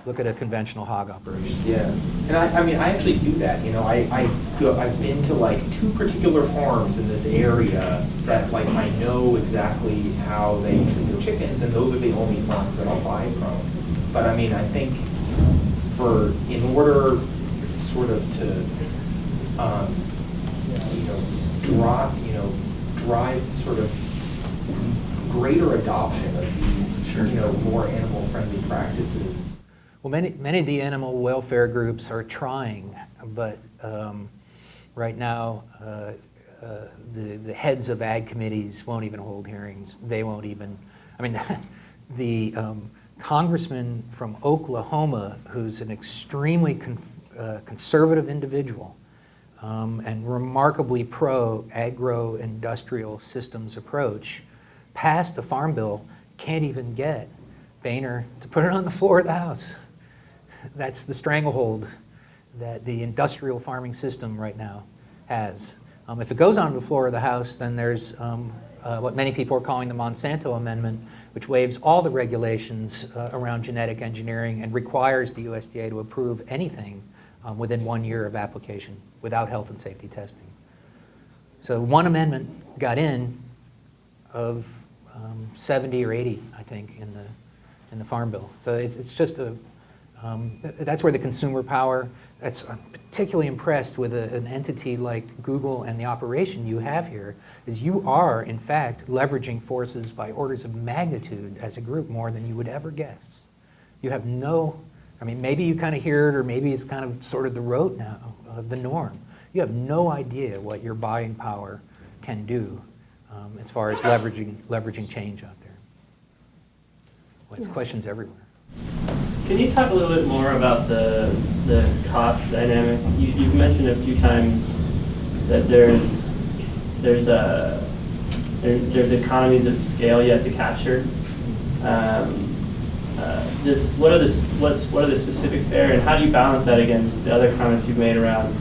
look at a conventional hog operation. Yeah, and I actually do that. I've been to like 2 particular farms in this area that like I know exactly how they treat their chickens, and those are the only farms that I'll buy from. But I think in order sort of to drive sort of greater adoption of these more animal-friendly practices. Well, many of the animal welfare groups are trying, but right now the heads of ag committees won't even hold hearings. They won't even, the congressman from Oklahoma, who's an extremely conservative individual and remarkably pro-agro-industrial systems approach, passed a farm bill, can't even get Boehner to put it on the floor of the House. That's the stranglehold that the industrial farming system right now has. If it goes on the floor of the House, then there's what many people are calling the Monsanto Amendment, which waives all the regulations around genetic engineering and requires the USDA to approve anything within 1 year of application without health and safety testing. So one amendment got in of 70 or 80, I think, in the Farm Bill. So it's just that's where the consumer power, I'm particularly impressed with an entity like Google and the operation you have here, is you are, in fact, leveraging forces by orders of magnitude as a group more than you would ever guess. You have maybe you kind of hear it, or maybe it's kind of sort of the rote now, the norm. You have no idea what your buying power can do as far as leveraging change out there. Well, it's questions everywhere. Can you talk a little bit more about the cost dynamic? You've mentioned a few times that there's economies of scale you have to capture. What are the specifics there, and how do you balance that against the other comments you've made around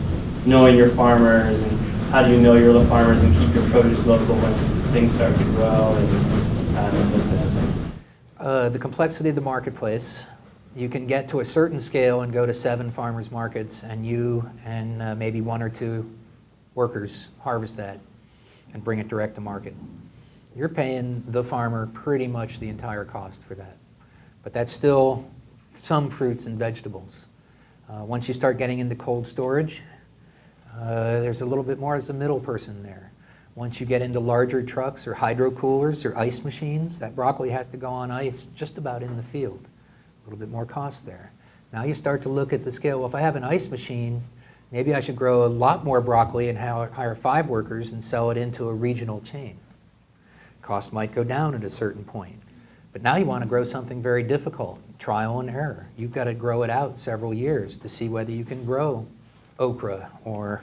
knowing your farmers, and how do you know your farmers and keep your produce local when things start to grow and those kinds of things? The complexity of the marketplace. You can get to a certain scale and go to 7 farmers markets, and you and maybe 1 or 2 workers harvest that and bring it direct to market. You're paying the farmer pretty much the entire cost for that. But that's still some fruits and vegetables. Once you start getting into cold storage, there's a little bit more as a middle person there. Once you get into larger trucks or hydro coolers or ice machines, that broccoli has to go on ice just about in the field. A little bit more cost there. Now you start to look at the scale. Well, if I have an ice machine, maybe I should grow a lot more broccoli and hire 5 workers and sell it into a regional chain. Cost might go down at a certain point. But now you want to grow something very difficult, trial and error. You've got to grow it out several years to see whether you can grow okra or,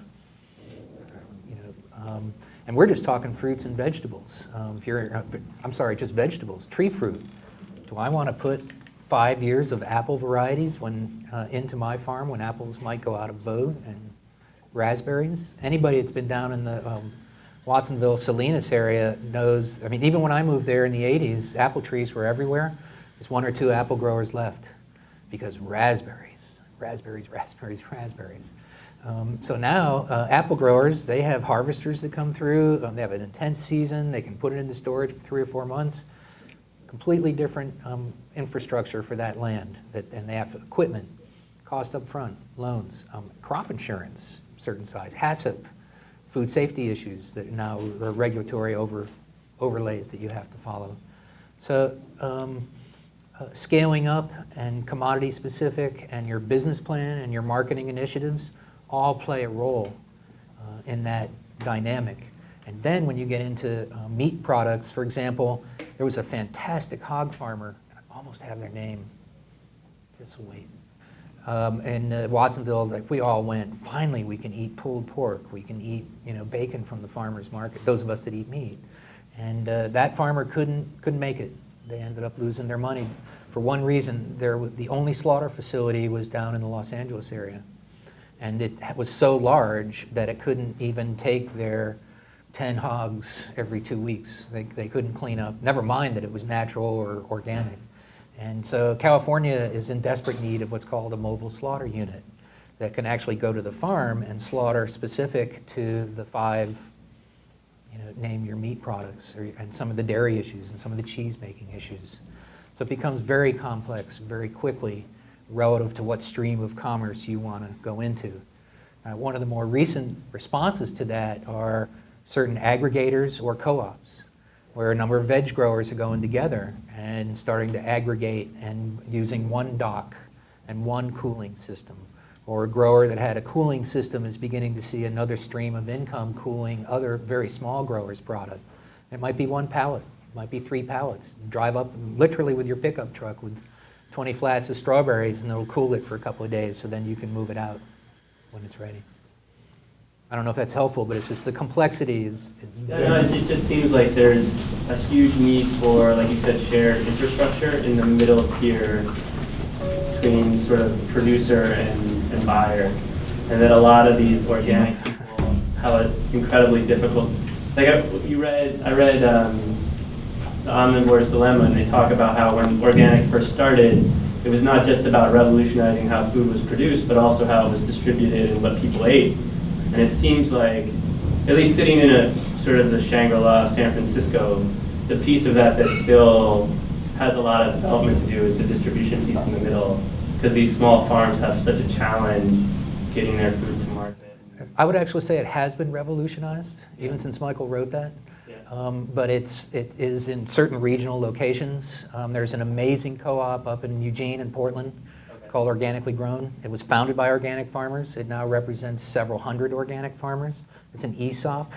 and we're just talking fruits and vegetables. Just vegetables, tree fruit. Do I want to put 5 years of apple varieties into my farm when apples might go out of vogue, and raspberries? Anybody that's been down in the Watsonville, Salinas area knows, even when I moved there in the 80s, apple trees were everywhere. There's 1 or 2 apple growers left because raspberries. So now apple growers, they have harvesters that come through. They have an intense season. They can put it into storage for 3 or 4 months. completely different infrastructure for that land, and they have equipment, cost up front, loans, crop insurance, certain size, HACCP, food safety issues that now are regulatory overlays that you have to follow. So scaling up and commodity specific and your business plan and your marketing initiatives all play a role in that dynamic. And then when you get into meat products, for example, there was a fantastic hog farmer, I almost have their name, this will wait, in Watsonville, like we all went, finally we can eat pulled pork, we can eat bacon from the farmer's market, those of us that eat meat. And that farmer couldn't make it. They ended up losing their money for one reason. The only slaughter facility was down in the Los Angeles area. And it was so large that it couldn't even take their 10 hogs every 2 weeks. They couldn't clean up, never mind that it was natural or organic. And so California is in desperate need of what's called a mobile slaughter unit that can actually go to the farm and slaughter specific to the 5, name your meat products, and some of the dairy issues and some of the cheese making issues. So it becomes very complex very quickly relative to what stream of commerce you want to go into. One of the more recent responses to that are certain aggregators or co-ops, where a number of veg growers are going together and starting to aggregate and using one dock and one cooling system. Or a grower that had a cooling system is beginning to see another stream of income cooling other very small growers' product. It might be 1 pallet, it might be 3 pallets. Drive up literally with your pickup truck with 20 flats of strawberries and it'll cool it for a couple of days so then you can move it out when it's ready. I don't know if that's helpful, but it's just the complexity is it just seems like there's a huge need for, like you said, shared infrastructure in the middle tier between sort of producer and buyer, and that a lot of these organic people have an incredibly difficult. Like I read The Omnivore's Dilemma, and they talk about how when organic first started, it was not just about revolutionizing how food was produced, but also how it was distributed and what people ate. And it seems like, at least sitting in a sort of the Shangri-La of San Francisco, the piece of that still has a lot of development to do is the distribution piece in the middle, because these small farms have such a challenge getting their food to market. I would actually say it has been revolutionized, even since Michael wrote that. Yeah. But it is in certain regional locations. There's an amazing co-op up in Eugene and Portland called Organically Grown. It was founded by organic farmers. It now represents several hundred organic farmers. It's an ESOP.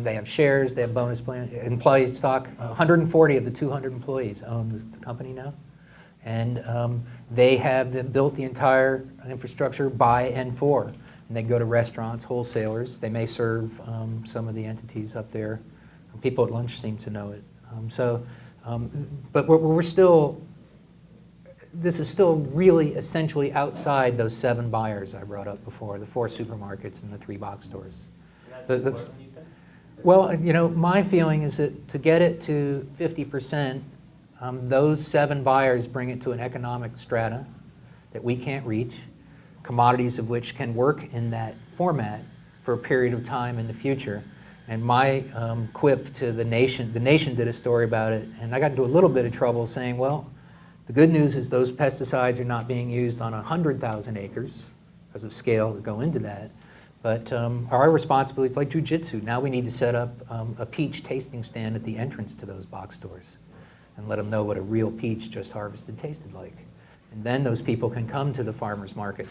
They have shares, they have bonus plan, employee stock. 140 of the 200 employees own the company now. And they have built the entire infrastructure by and for. And they go to restaurants, wholesalers. They may serve some of the entities up there. People at lunch seem to know it. But we're still, this is still really essentially outside those 7 buyers I brought up before, the 4 supermarkets and the 3 box stores. Well, my feeling is that to get it to 50%, those 7 buyers bring it to an economic strata that we can't reach, commodities of which can work in that format for a period of time in the future. And my quip to the Nation did a story about it, and I got into a little bit of trouble saying, well, the good news is those pesticides are not being used on 100,000 acres because of scale that go into that. But our responsibility is like jujitsu. Now we need to set up a peach tasting stand at the entrance to those box stores and let them know what a real peach just harvested tasted like. And then those people can come to the farmer's market.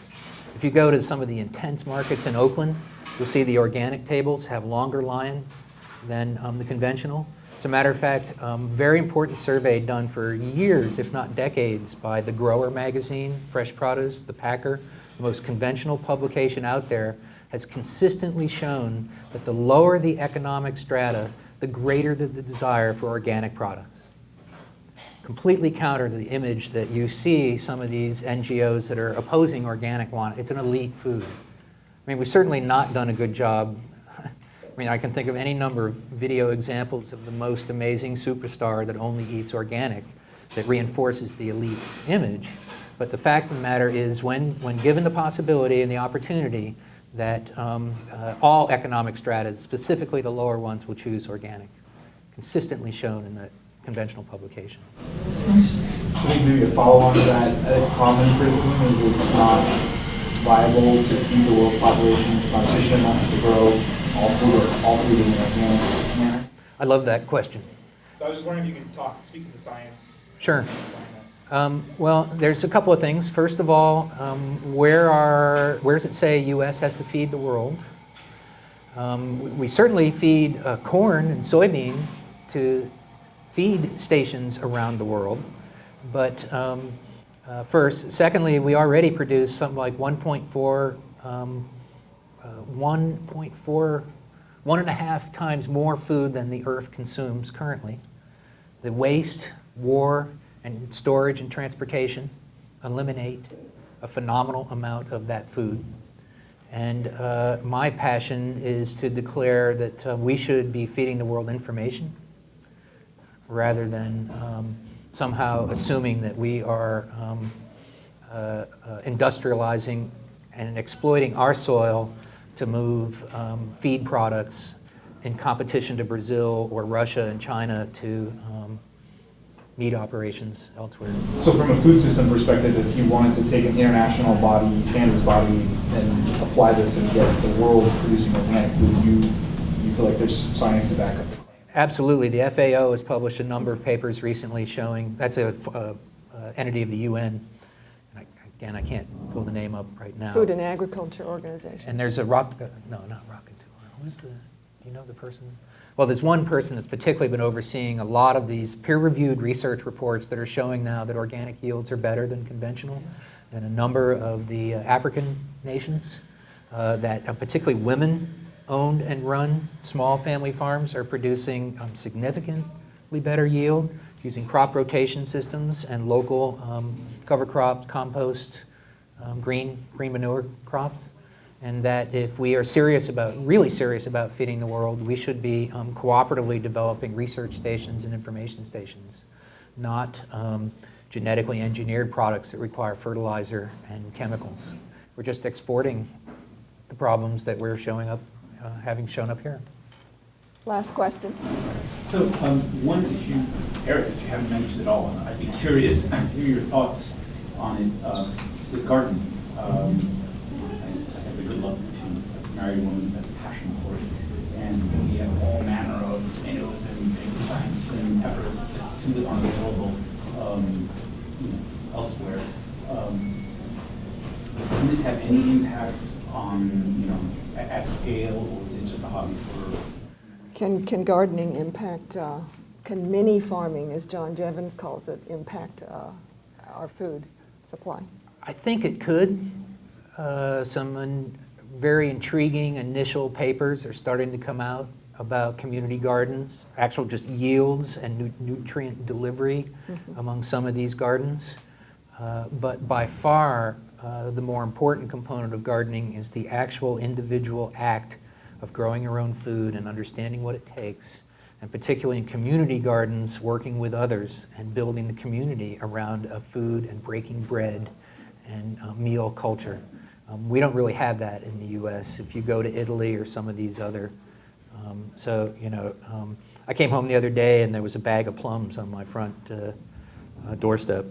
If you go to some of the intense markets in Oakland, you'll see the organic tables have longer lines than the conventional. As a matter of fact, very important survey done for years, if not decades, by the Grower magazine, Fresh Produce, the Packer, the most conventional publication out there, has consistently shown that the lower the economic strata, the greater the desire for organic products. Completely counter to the image that you see some of these NGOs that are opposing organic want. It's an elite food. I mean, we've certainly not done a good job. I mean, I can think of any number of video examples of the most amazing superstar that only eats organic that reinforces the elite image. But the fact of the matter is when given the possibility and the opportunity that all economic strata, specifically the lower ones, will choose organic. Consistently shown in that conventional publication. I think maybe a follow-on to that, a common criticism is it's not viable to feed the world population. It's not efficient enough to grow all food in an organic manner. I love that question. So I was just wondering if you could speak to the science. Sure. behind that. Well, there's a couple of things. First of all, where does it say U.S. has to feed the world? We certainly feed corn and soybeans to feed stations around the world. But secondly, we already produce something like 1.5 times more food than the Earth consumes currently. The waste, war, and storage and transportation eliminate a phenomenal amount of that food. And my passion is to declare that we should be feeding the world information rather than somehow assuming that we are industrializing and exploiting our soil to move feed products in competition to Brazil or Russia and China to meat operations elsewhere. So from a food system perspective, if you wanted to take an international body, standards body, and apply this and get the world producing organic food, you feel like there's science to back up the claim? Absolutely. The FAO has published a number of papers recently showing, that's a entity of the UN. And again, I can't pull the name up right now. Food and Agriculture Organization. And there's a no, not Rockefeller. Do you know the person? Well, there's one person that's particularly been overseeing a lot of these peer-reviewed research reports that are showing now that organic yields are better than conventional. And a number of the African nations that particularly women-owned and run small family farms are producing significantly better yield using crop rotation systems and local cover crop, compost, green manure crops. And that if we are really serious about feeding the world, we should be cooperatively developing research stations and information stations, not genetically engineered products that require fertilizer and chemicals. We're just exporting the problems that we're having shown up here. Last question. So one issue, Eric, that you haven't mentioned at all, and I'd be curious to hear your thoughts on it, is gardening. I have the good luck to marry a woman who has a passion for it, and we have all manner of tomatoes and eggplants and peppers that simply aren't available elsewhere. Can this have any impact on, at scale, or is it just a hobby for? Can gardening impact, can mini farming, as John Jevons calls it, impact our food supply? I think it could. Some very intriguing initial papers are starting to come out about community gardens, actual just yields and nutrient delivery among some of these gardens. But by far, the more important component of gardening is the actual individual act of growing your own food and understanding what it takes, and particularly in community gardens, working with others and building the community around a food and breaking bread and meal culture. We don't really have that in the U.S. If you go to Italy or some of these other, I came home the other day and there was a bag of plums on my front doorstep,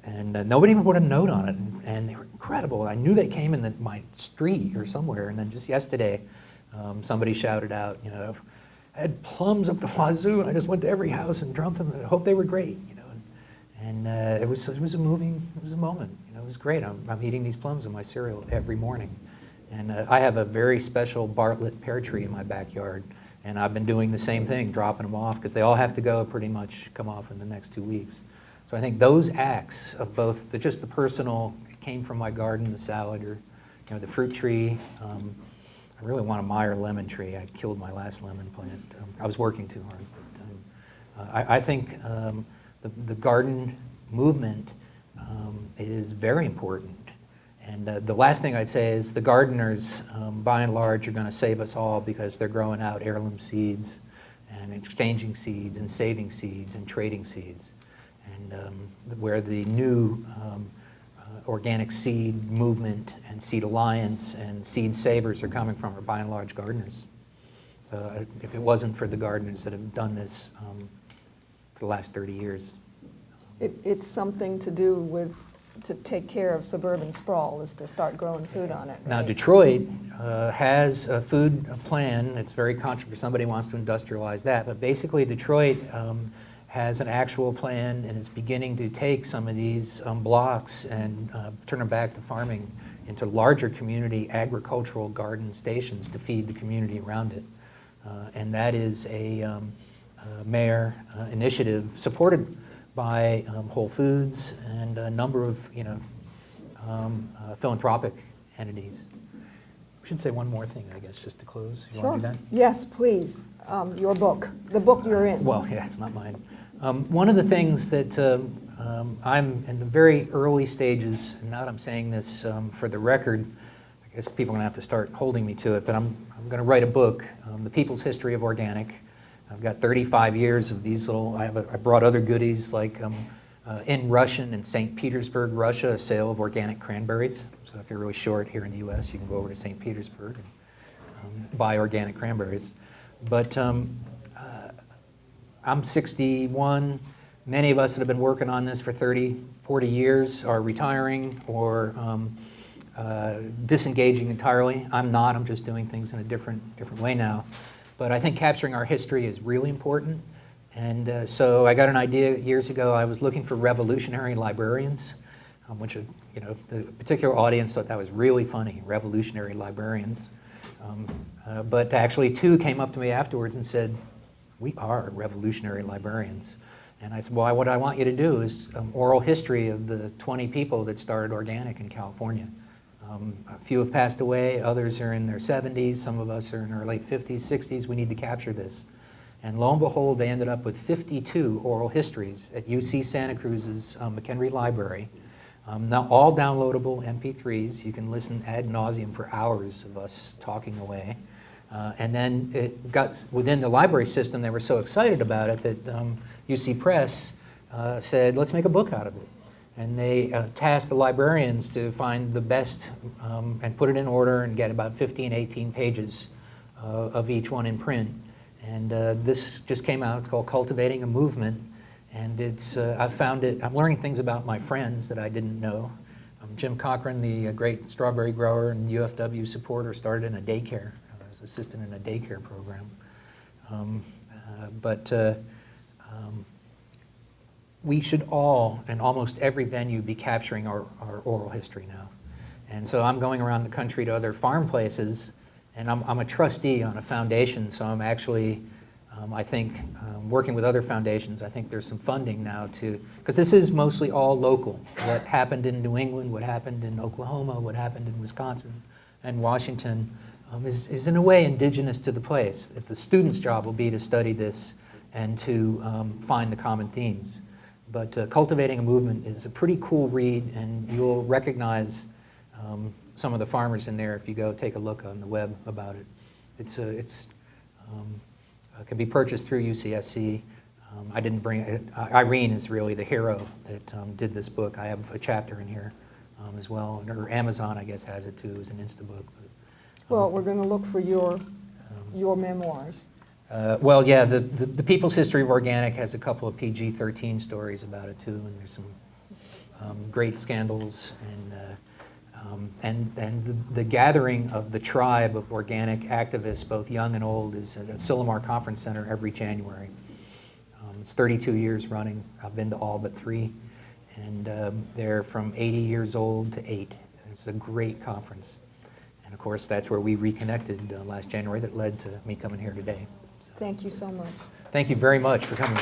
and nobody even put a note on it, and they were incredible. I knew they came in my street or somewhere, and then just yesterday, somebody shouted out, I had plums up the wazoo, and I just went to every house and drummed them, and I hope they were great, and it was a moment. It was great. I'm eating these plums in my cereal every morning, and I have a very special Bartlett pear tree in my backyard, and I've been doing the same thing, dropping them off, because they all have to go pretty much come off in the next 2 weeks. So I think those acts of both just the personal, it came from my garden, the salad, or the fruit tree. I really want a Meyer lemon tree. I killed my last lemon plant. I was working too hard. But, I think the garden movement is very important. And the last thing I'd say is the gardeners, by and large, are going to save us all because they're growing out heirloom seeds and exchanging seeds and saving seeds and trading seeds. And where the new organic seed movement and seed alliance and seed savers are coming from are by and large gardeners. So if it wasn't for the gardeners that have done this for the last 30 years. It's something to do with, to take care of suburban sprawl, is to start growing food on it, Now, right? Detroit has a food plan. It's very controversial. Somebody wants to industrialize that. But basically, Detroit has an actual plan, and it's beginning to take some of these blocks and turn them back to farming into larger community agricultural garden stations to feed the community around it. And that is a mayor initiative supported by Whole Foods and a number of, philanthropic entities. I should say one more thing, I guess, just to close. You want to do that? Yes, please. Your book, the book you're in. Well, yeah, it's not mine. One of the things that I'm in the very early stages, and now that I'm saying this for the record, I guess people are going to have to start holding me to it, but I'm going to write a book, The People's History of Organic. I've got 35 years of these little, I brought other goodies like in Russian in St. Petersburg, Russia, a sale of organic cranberries. So if you're really short here in the US, you can go over to St. Petersburg and buy organic cranberries. But I'm 61. Many of us that have been working on this for 30, 40 years are retiring or disengaging entirely. I'm not. I'm just doing things in a different way now. But I think capturing our history is really important. And so I got an idea years ago. I was looking for revolutionary librarians, which, the particular audience thought that was really funny, revolutionary librarians. But actually 2 came up to me afterwards and said, we are revolutionary librarians. And I said, well, what I want you to do is oral history of the 20 people that started organic in California. A few have passed away, others are in their 70s, some of us are in our late 50s, 60s. We need to capture this. And lo and behold, they ended up with 52 oral histories at UC Santa Cruz's McHenry Library. Now all downloadable MP3s. You can listen ad nauseum for hours of us talking away. And then it got within the library system. They were so excited about it that UC Press said, let's make a book out of it. And they tasked the librarians to find the best and put it in order and get about 15, 18 pages of each one in print. And this just came out. It's called Cultivating a Movement. And it's, I found it, I'm learning things about my friends that I didn't know. Jim Cochran, the great strawberry grower and UFW supporter, started in a daycare. I was assistant in a daycare program. We should all, in almost every venue, be capturing our oral history now. And so I'm going around the country to other farm places, and I'm a trustee on a foundation, so I'm actually, I think, working with other foundations. I think there's some funding now to, because this is mostly all local. What happened in New England, what happened in Oklahoma, what happened in Wisconsin and Washington is in a way indigenous to the place. If the student's job will be to study this and to find the common themes. But Cultivating a Movement is a pretty cool read, and you'll recognize some of the farmers in there if you go take a look on the web about it. It can be purchased through UCSC. I didn't bring it. Irene is really the hero that did this book. I have a chapter in here as well. Or Amazon, I guess, has it too as an Instabook. Well, we're going to look for your memoirs. Well, yeah, the People's History of Organic has a couple of PG-13 stories about it too, and there's some great scandals and the gathering of the tribe of organic activists, both young and old, is at a Sillamar Conference Center every January. It's 32 years running. I've been to all but 3, and they're from 80 years old to 8. It's a great conference. And of course, that's where we reconnected last January that led to me coming here today. Thank you so much. Thank you very much for coming.